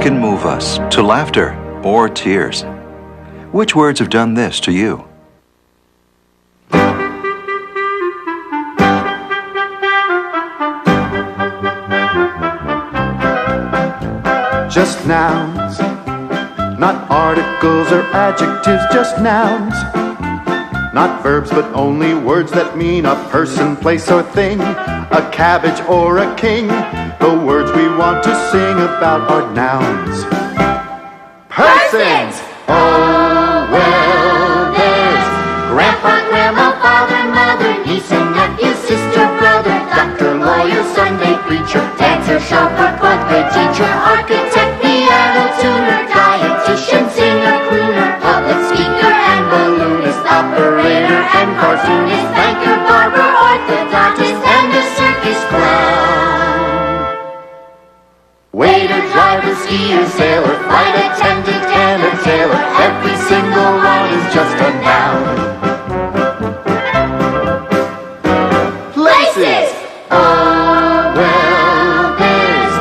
can move us to laughter or tears. Which words have done this to you? Just nouns, not articles or adjectives, just nouns. Not verbs, but only words that mean a person, place, or thing, a cabbage or a king. The words we want to sing about are nouns. Persons! Oh, well, there's grandpa, grandma, father, mother, niece and nephew, sister, brother, doctor, lawyer, Sunday preacher, dancer, chauffeur, puppet teacher, architect, piano tuner, dietitian, singer, crooner, public speaker, and balloonist, operator, and cartoonist, banker, barber, orthodontist, and a circus clown. Waiter, driver, skier, sailor, flight attendant, and a tailor, every single one is just a noun. Places! Oh, well, there's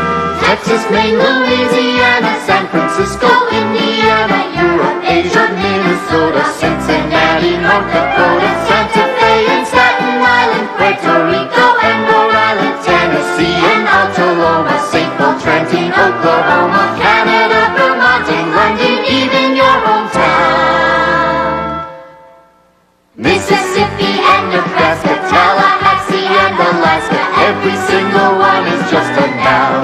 Texas, Maine, Louisiana, San Francisco, Indiana, Europe, Asia, Minnesota, Cincinnati, North Dakota, Santa Fe and Staten Island, Puerto Rico and Rhode Island, Tennessee and Altaloma, St. Paul, Trenton, Oklahoma, Canada, Vermont and London, even your hometown. Mississippi and Nebraska, Tallahassee and Alaska, every single one is just a noun.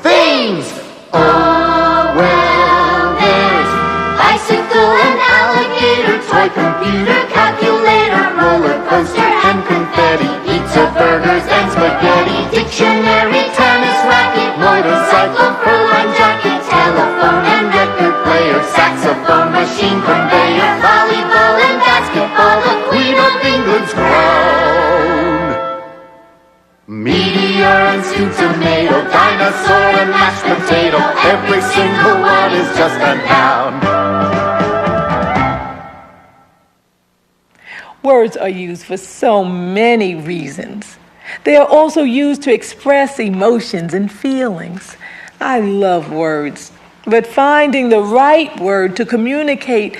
Things! Oh, well, there's bicycle and alligator, toy computer, calculator, roller coaster and confetti, pizza, burgers and spaghetti, dictionary, tennis racket, motorcycle, fur-lined jacket, telephone and record player, saxophone, machine conveyor, volleyball and basketball, the Queen of England's crown. Meteor and stewed tomato, dinosaur and mashed potato, every single one is just a noun. Words are used for so many reasons. They are also used to express emotions and feelings. I love words, but finding the right word to communicate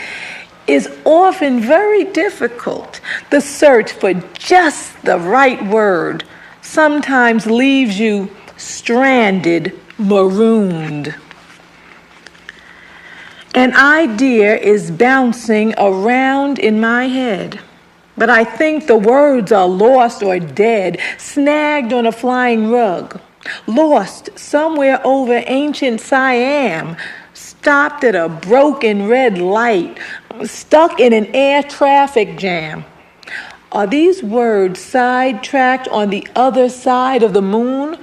is often very difficult. The search for just the right word sometimes leaves you stranded, marooned. An idea is bouncing around in my head, but I think the words are lost or dead, snagged on a flying rug, lost somewhere over ancient Siam, stopped at a broken red light, stuck in an air traffic jam. Are these words sidetracked on the other side of the moon?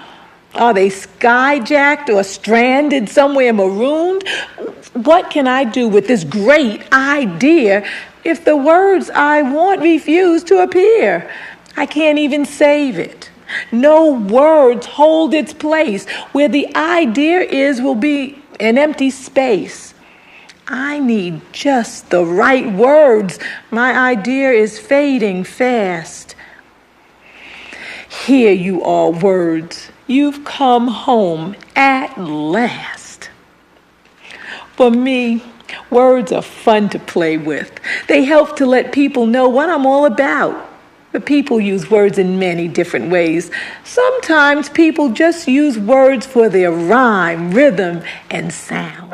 Are they skyjacked or stranded somewhere marooned? What can I do with this great idea if the words I want refuse to appear? I can't even save it. No words hold its place. Where the idea is will be an empty space. I need just the right words. My idea is fading fast. Here you are, words. You've come home at last. For me, words are fun to play with. They help to let people know what I'm all about. But people use words in many different ways. Sometimes people just use words for their rhyme, rhythm, and sound.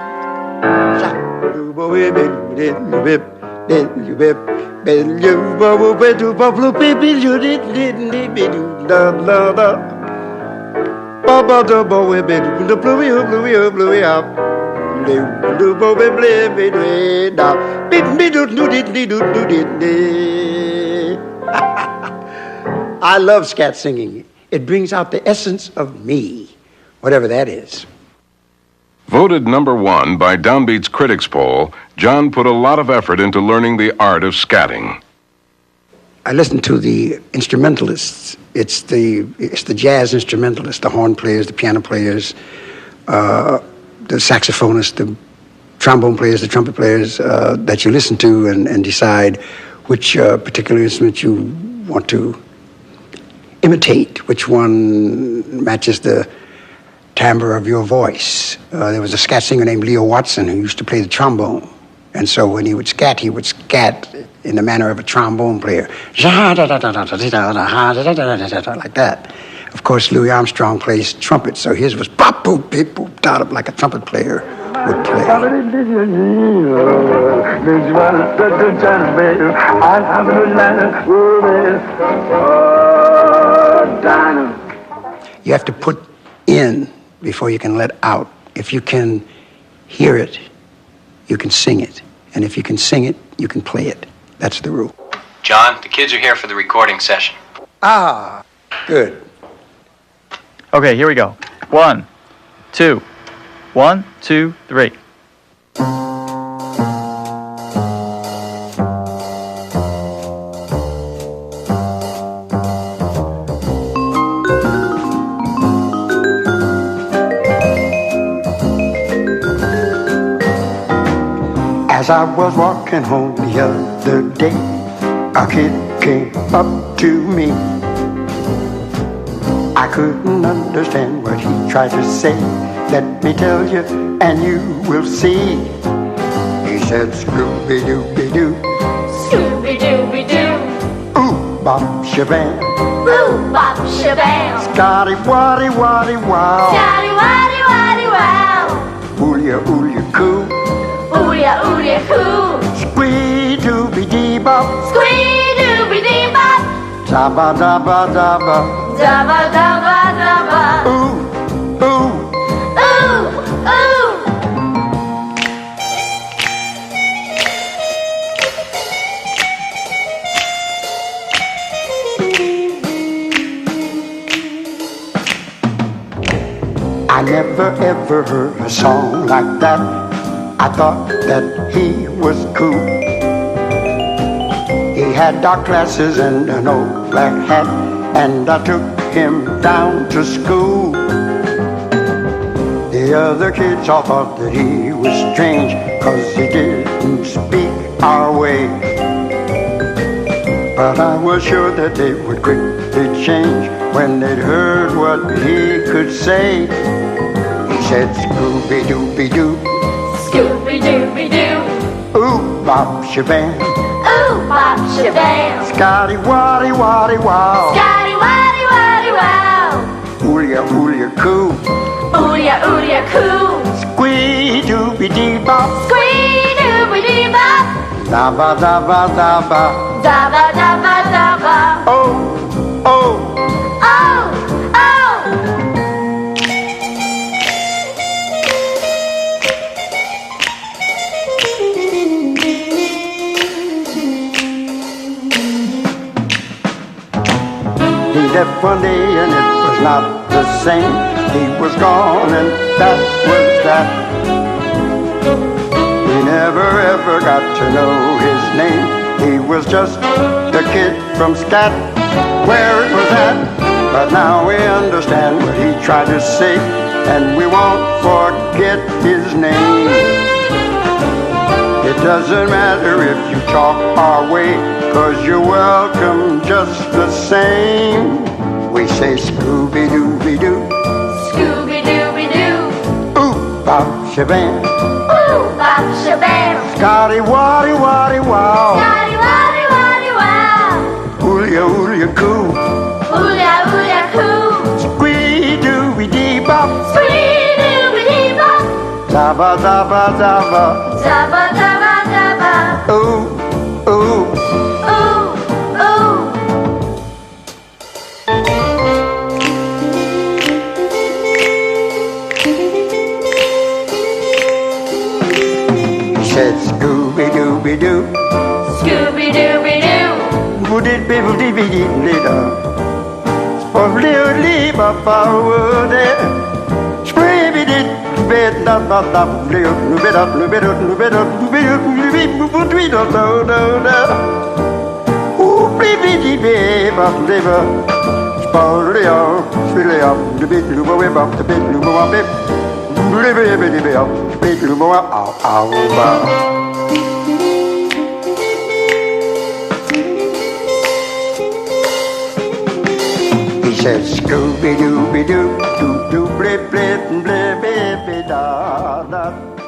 I love scat singing. It brings out the essence of me, whatever that is. Voted number one by Downbeat's critics poll, Jon put a lot of effort into learning the art of scatting. I listen to the instrumentalists. It's the jazz instrumentalists, the horn players, the piano players, the saxophonists, the trombone players, the trumpet players that you listen to and decide which particular instrument you want to imitate which one matches the timbre of your voice. There was a scat singer named Leo Watson who used to play the trombone. And so when he would scat in the manner of a trombone player. Like that. Of course, Louis Armstrong plays trumpet, so his was pop, boop, beep, boop, dot, like a trumpet player would play. You have to put in before you can let out. If you can hear it, you can sing it. And if you can sing it, you can play it. That's the rule. John, the kids are here for the recording session. Ah, good. Okay, here we go. 1, 2. 1, 2, 3. As I was walking home the other day, a kid came up to me. I couldn't understand what he tried to say. Let me tell you, and you will see. He said, Scooby-Dooby-Doo. Scooby-Dooby-Doo. Ooh, bop, shabam. Ooh, bop, shabam. Scotty-waddy-waddy-wow. Scotty-waddy-waddy-wow. Ooh-ya-ooh-ya-coo. Ooh-ya-ooh-ya-coo. Squee-dooby-dee-bop. Squee-dooby-dee-bop. Dabba-dabba-dabba. Dabba-dabba-dabba. Ooh, ooh. Ooh, ooh. I never ever heard a song like that. I thought that he was cool. He had dark glasses and an old black hat, and I took him down to school. The other kids all thought that he was strange, 'cause he didn't speak our way. But I was sure that they would quickly change when they'd heard what he could say. He said, Scooby-Dooby-Doo. Scooby-Dooby-Doo. Ooh, bop, shabam. Ooh, bop, shabam. Scotty-waddy-waddy-wow. Scotty-waddy-waddy-wow. Ooh-ya-ooh-ya-coo. Ooh-ya-ooh-ya-coo. Squee-dooby-dee-bop. Squee-dooby-dee-bop. Dabba-dabba-dabba. Dabba-dabba-dabba. Oh, oh. Oh, oh. He left one day and it was not the same. He was gone and that was that. We never ever got to know his name. He was just the kid from Scat, where it was at. But now we understand what he tried to say, and we won't forget his name. It doesn't matter if you talk our way, 'cause you're welcome just the same. We say Scooby-Dooby-Doo. Scooby-Dooby-Doo. Ooh, bop, shabam. Ooh, bop, shabam. Scotty-waddy-waddy-wow. Scotty-waddy-waddy-wow. Ooh-ya-ooh-ya-coo. Ooh-ya-ooh-ya-coo. Squee-dooby-dee-bop. Squee-dooby-dee-bop. Dabba-dabba-dabba. Dabba-dabba-dabba. Ooh, ooh. Ooh, ooh. He said Scooby-Dooby-Doo. Scooby-Dooby-Doo. Woody-bibble-dee-bee-dee-dee-da. Sport-lee-lee-ba-ba-woody. says Scooby-Dooby-Doo, doo-doo, blip, blip, blip, blip, da, da.